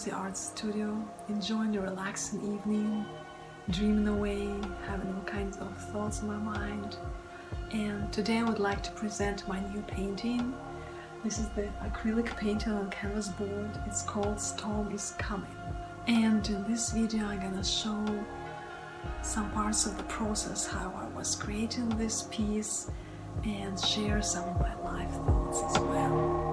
cozy art studio, enjoying a relaxing evening, dreaming away, having all kinds of thoughts in my mind. And today I would like to present my new painting. This is the acrylic painting on canvas board. It's called Storm is Coming. And in this video I'm gonna show some parts of the process, how I was creating this piece, and share some of my life thoughts as well.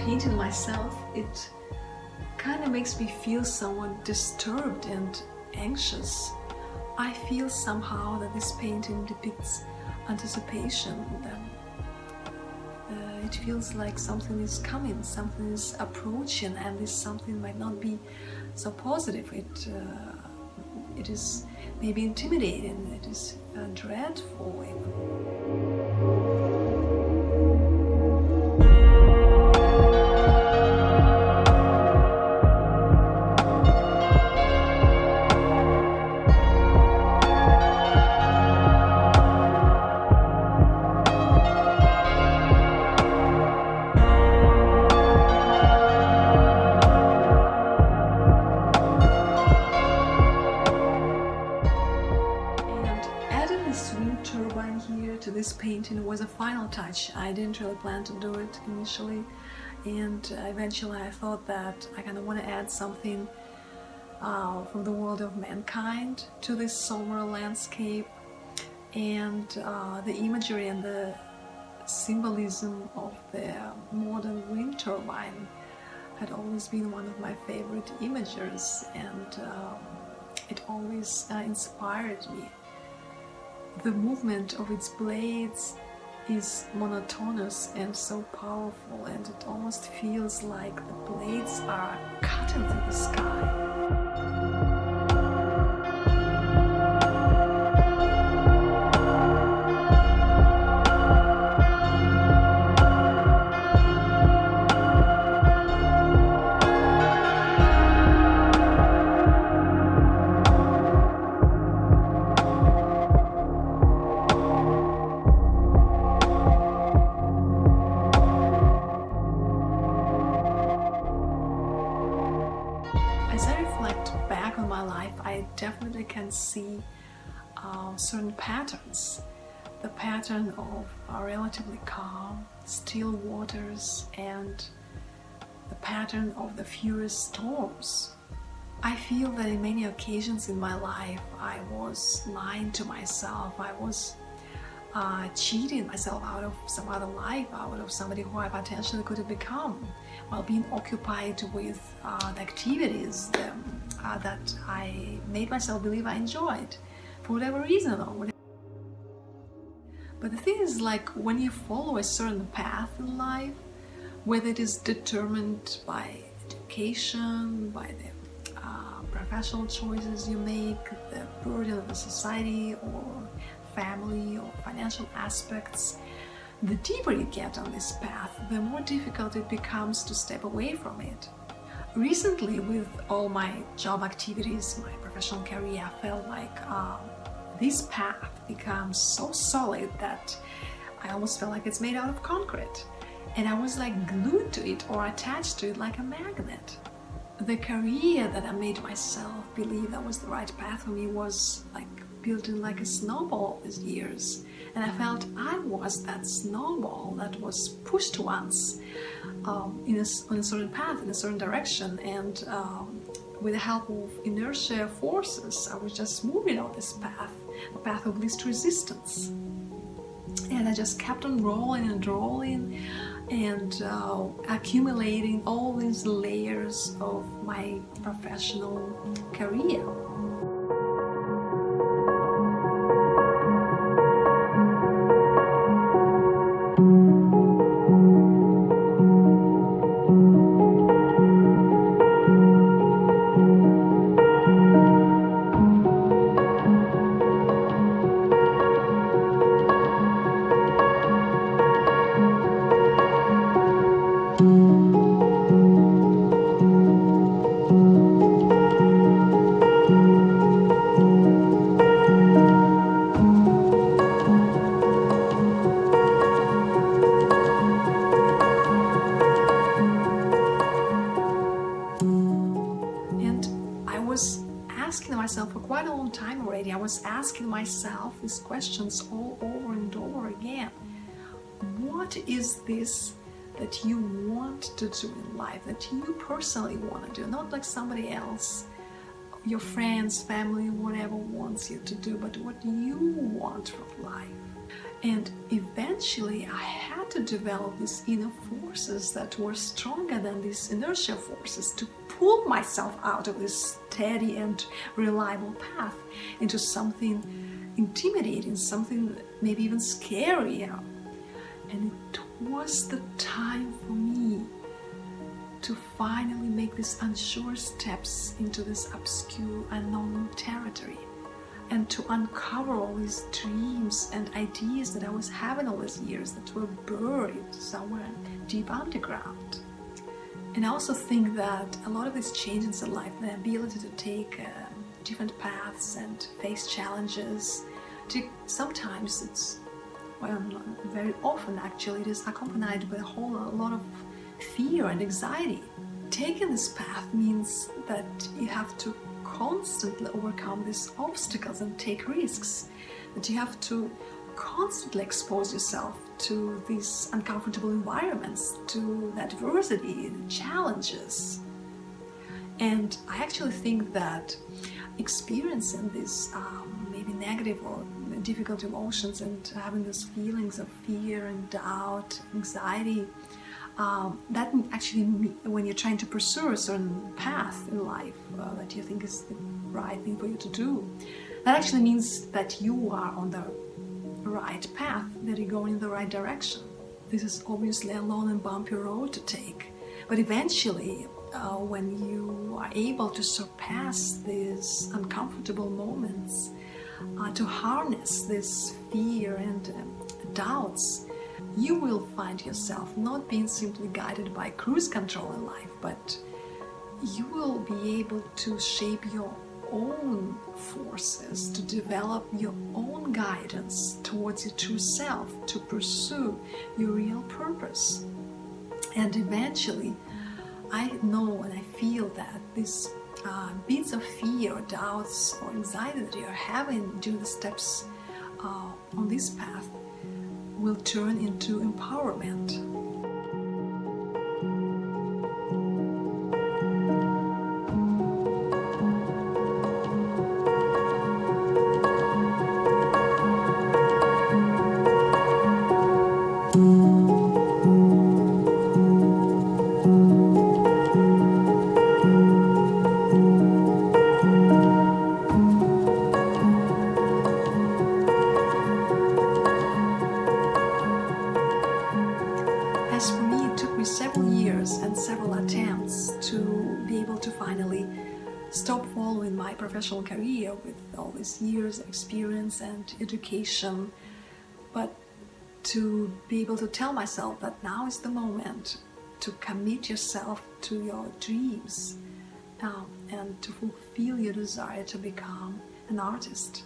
Painting myself, it kind of makes me feel somewhat disturbed and anxious. I feel somehow that this painting depicts anticipation. It feels like something is coming, something is approaching, and this something might not be so positive. It is maybe intimidating, it is dreadful even. Turbine here to this painting was a final touch. I didn't really plan to do it initially, and eventually I thought that I kind of want to add something from the world of mankind to this summer landscape, and the imagery and the symbolism of the modern wind turbine had always been one of my favorite images, and it always inspired me. The movement of its blades is monotonous and so powerful, and it almost feels like the blades are cutting through the sky. As I reflect back on my life, I definitely can see certain patterns. The pattern of relatively calm, still waters, and the pattern of the furious storms. I feel that in many occasions in my life I was lying to myself. I was cheating myself out of some other life, out of somebody who I potentially could have become, while being occupied with the activities that I made myself believe I enjoyed, for whatever reason or whatever. But the thing is, like, when you follow a certain path in life, whether it is determined by education, by the professional choices you make, the burden of the society or family or financial aspects, the deeper you get on this path, the more difficult it becomes to step away from it. Recently, with all my job activities, my professional career, I felt like this path becomes so solid that I almost felt like it's made out of concrete, and I was like glued to it or attached to it like a magnet. The career that I made myself believe that was the right path for me was like building like a snowball these years, and I felt I was that snowball that was pushed once on a certain path, in a certain direction, and with the help of inertia forces I was just moving on this path, a path of least resistance, and I just kept on rolling and rolling and accumulating all these layers of my professional career. was asking myself these questions all over and over again. What is this that you want to do in life, that you personally want to do, not like somebody else, your friends, family, whatever wants you to do, but what you want from life? And eventually I had to develop these inner forces that were stronger than these inertia forces to pull myself out of this steady and reliable path into something intimidating, something maybe even scary. And it was the time for me to finally make these unsure steps into this obscure, unknown territory, and to uncover all these dreams and ideas that I was having all these years that were buried somewhere deep underground. And I also think that a lot of these changes in life, the ability to take different paths and face challenges, sometimes it's, well, very often actually, it is accompanied by a lot of fear and anxiety. Taking this path means that you have to constantly overcome these obstacles and take risks, that you have to constantly expose yourself to these uncomfortable environments, to the adversity, the challenges. And I actually think that experiencing these maybe negative or difficult emotions and having those feelings of fear and doubt, anxiety, that actually, when you're trying to pursue a certain path in life that you think is the right thing for you to do, that actually means that you are on the right path, that you're going in the right direction. This is obviously a long and bumpy road to take, but eventually when you are able to surpass these uncomfortable moments, to harness this fear and doubts, you will find yourself not being simply guided by cruise control in life, but you will be able to shape your own forces, to develop your own guidance towards your true self, to pursue your real purpose. And eventually, I know and I feel that these bits of fear, doubts, or anxiety that you're having during the steps on this path will turn into empowerment. As for me, it took me several years and several attempts to be able to finally stop following my professional career with all these years of experience and education, but to be able to tell myself that now is the moment to commit yourself to your dreams and to fulfill your desire to become an artist.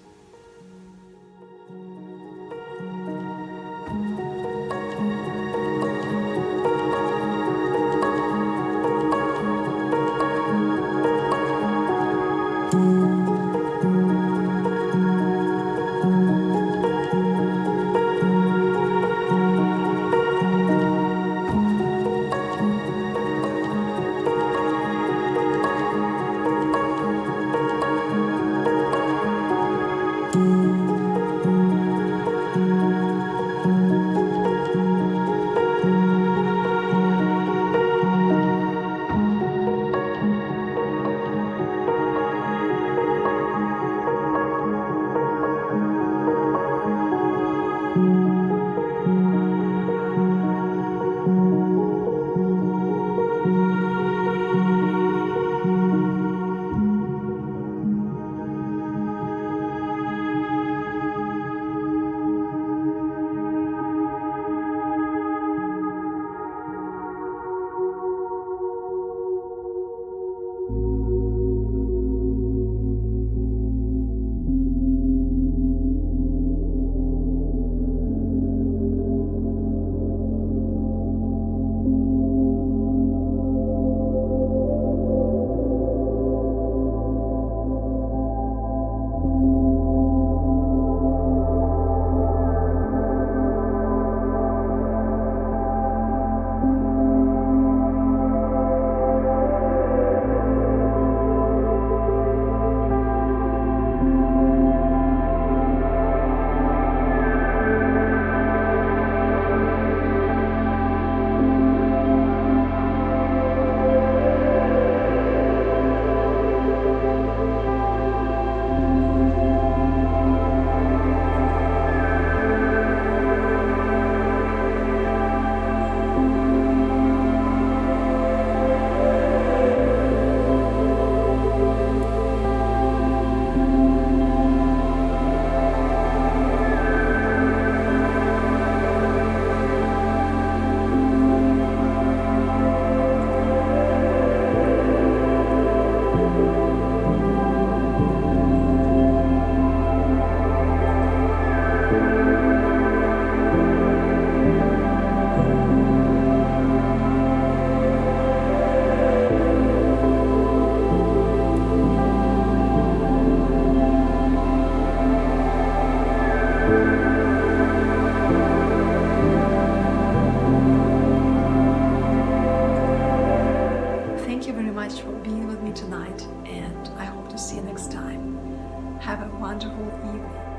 have a wonderful evening.